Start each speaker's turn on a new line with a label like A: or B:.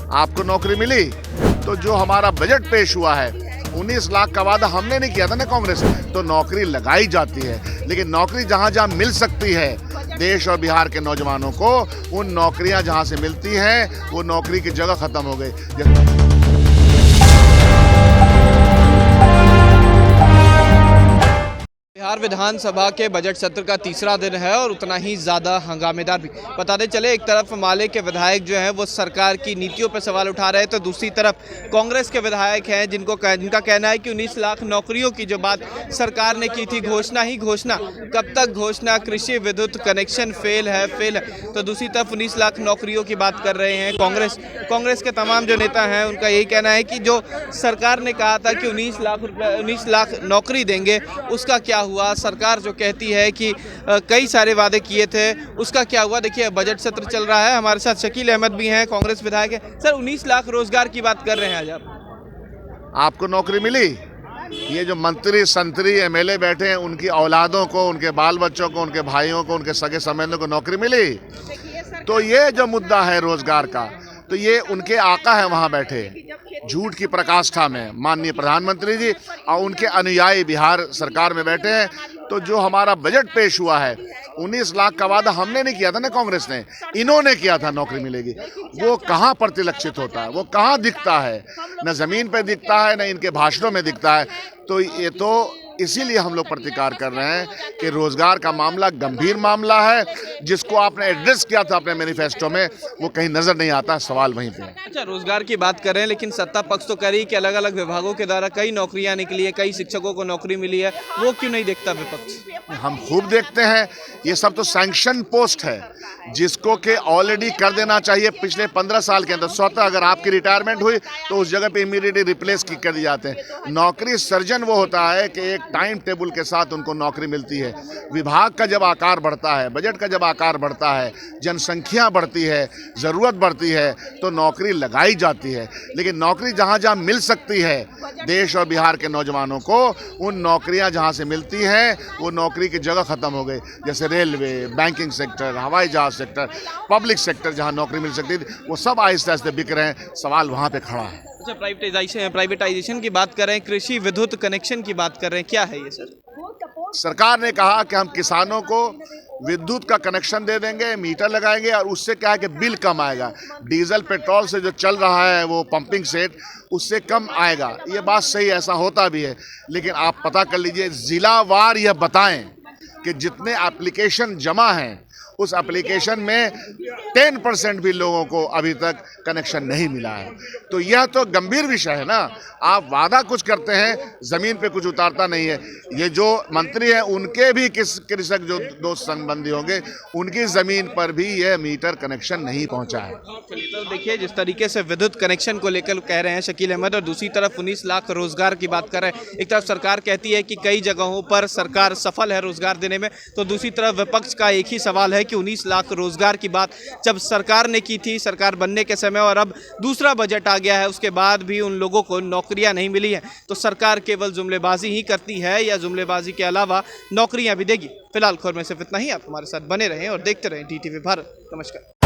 A: आपको नौकरी मिली। तो जो हमारा बजट पेश हुआ है 19 लाख का वादा हमने नहीं किया था ना कांग्रेस ने, तो नौकरी लगाई जाती है। लेकिन नौकरी जहां जहां मिल सकती है देश और बिहार के नौजवानों को, उन नौकरियां जहां से मिलती हैं वो नौकरी की जगह खत्म हो गई।
B: बिहार विधानसभा के बजट सत्र का तीसरा दिन है और उतना ही ज़्यादा हंगामेदार भी। बताते चले, एक तरफ माले के विधायक जो हैं वो सरकार की नीतियों पर सवाल उठा रहे हैं, तो दूसरी तरफ कांग्रेस के विधायक हैं जिनका कहना है कि 19 लाख नौकरियों की जो बात सरकार ने की थी, घोषणा ही घोषणा, कब तक घोषणा, कृषि विद्युत कनेक्शन फेल है। तो दूसरी तरफ 19 लाख नौकरियों की बात कर रहे हैं कांग्रेस के तमाम जो नेता हैं, उनका यही कहना है कि जो सरकार ने कहा था कि 19 लाख नौकरी देंगे, उसका क्या हुआ। सरकार जो कहती है कि कई सारे वादे किए थे, उसका क्या हुआ। देखिए, बजट सत्र चल रहा है, हमारे साथ शकील अहमद भी हैं, कांग्रेस विधायक है। सर, 19 लाख रोजगार की बात कर रहे हैं आज
A: आपको नौकरी मिली। ये जो मंत्री संतरी एमएलए बैठे हैं, उनकी औलादों को, उनके बाल बच्चों को, उनके भाइयों को, उनके सगे संबंधियों को नौकरी मिली। तो ये जो मुद्दा है रोजगार का, तो ये उनके आका है वहां बैठे झूठ की प्रकाष्ठा में, माननीय प्रधानमंत्री जी और उनके अनुयायी बिहार सरकार में बैठे हैं। तो जो हमारा बजट पेश हुआ है 19 लाख का वादा हमने नहीं किया था ना कांग्रेस ने, इन्होंने किया था नौकरी मिलेगी। वो कहाँ प्रतिलक्षित होता है, वो कहाँ दिखता है, न जमीन पे दिखता है, न इनके भाषणों में दिखता है। तो ये तो इसीलिए हम लोग प्रतिकार कर रहे हैं कि रोजगार का मामला गंभीर मामला है, जिसको आपने एड्रेस किया था अपने मैनिफेस्टो में, वो कहीं नजर नहीं आता। सवाल वहीं पे है।
B: अच्छा, रोजगार की बात कर रहे हैं, लेकिन सत्ता पक्ष तो कर रही है कि अलग अलग विभागों के द्वारा कई नौकरियां निकली है, कई शिक्षकों को नौकरी मिली है, वो क्यों नहीं देखता विपक्ष?
A: हम खूब देखते हैं। ये सब तो सैंक्शन पोस्ट है, जिसको के ऑलरेडी कर देना चाहिए पिछले 15 साल के अंदर। स्वतः अगर आपकी रिटायरमेंट हुई तो उस जगह पे इमीडिएटली रिप्लेस कर दिए जाते हैं। नौकरी सर्जन वो होता है कि एक टाइम टेबल के साथ उनको नौकरी मिलती है। विभाग का जब आकार बढ़ता है, बजट का जब आकार बढ़ता है, जनसंख्या बढ़ती है, ज़रूरत बढ़ती है, तो नौकरी लगाई जाती है। लेकिन नौकरी जहाँ जहाँ मिल सकती है देश और बिहार के नौजवानों को, उन नौकरियाँ जहाँ से मिलती हैं वो नौकरी की जगह ख़त्म हो गई। जैसे रेलवे, बैंकिंग सेक्टर, हवाई जहाज सेक्टर, पब्लिक सेक्टर जहाँ नौकरी मिल सकती थी, वो सब आहिस्ते आहिस्ते बिक रहे हैं। सवाल वहाँ पे खड़ा है।
B: अच्छा, प्राइवेटाइजेशन की बात कर रहे हैं, कृषि विद्युत कनेक्शन की बात कर रहे हैं, क्या है ये सर?
A: सरकार ने कहा कि हम किसानों को विद्युत का कनेक्शन दे देंगे, मीटर लगाएंगे, और उससे क्या है कि बिल कम आएगा। डीजल पेट्रोल से जो चल रहा है वो पंपिंग सेट, उससे कम आएगा। ये बात सही, ऐसा होता भी है। लेकिन आप पता कर लीजिए, जिलावार यह बताएं कि जितने एप्लीकेशन जमा हैं उस एप्लीकेशन में 10% भी लोगों को अभी तक कनेक्शन नहीं मिला है। तो यह तो गंभीर विषय है ना। आप वादा कुछ करते हैं, जमीन पे कुछ उतारता नहीं है। ये जो मंत्री हैं उनके भी कृषक जो दोस्त संबंधी होंगे, उनकी जमीन पर भी यह मीटर कनेक्शन नहीं पहुंचा है।
B: तो देखिए, जिस तरीके से विद्युत कनेक्शन को लेकर कह रहे हैं शकील अहमद, और दूसरी तरफ 19 लाख रोजगार की बात कर रहे हैं। एक तरफ सरकार कहती है कि कई जगहों पर सरकार सफल है रोजगार देने में, तो दूसरी तरफ विपक्ष का एक ही सवाल है कि 19 लाख रोजगार की बात जब सरकार ने की थी, सरकार बनने के समय, और अब दूसरा बजट आ गया है, उसके बाद भी उन लोगों को नौकरियां नहीं मिली हैं, तो सरकार केवल जुमलेबाजी ही करती है या जुमलेबाजी के अलावा नौकरियां भी देगी? फिलहाल खबर में सिर्फ इतना ही। आप हमारे साथ बने रहें और देखते रहें DTV भारत। नमस्कार।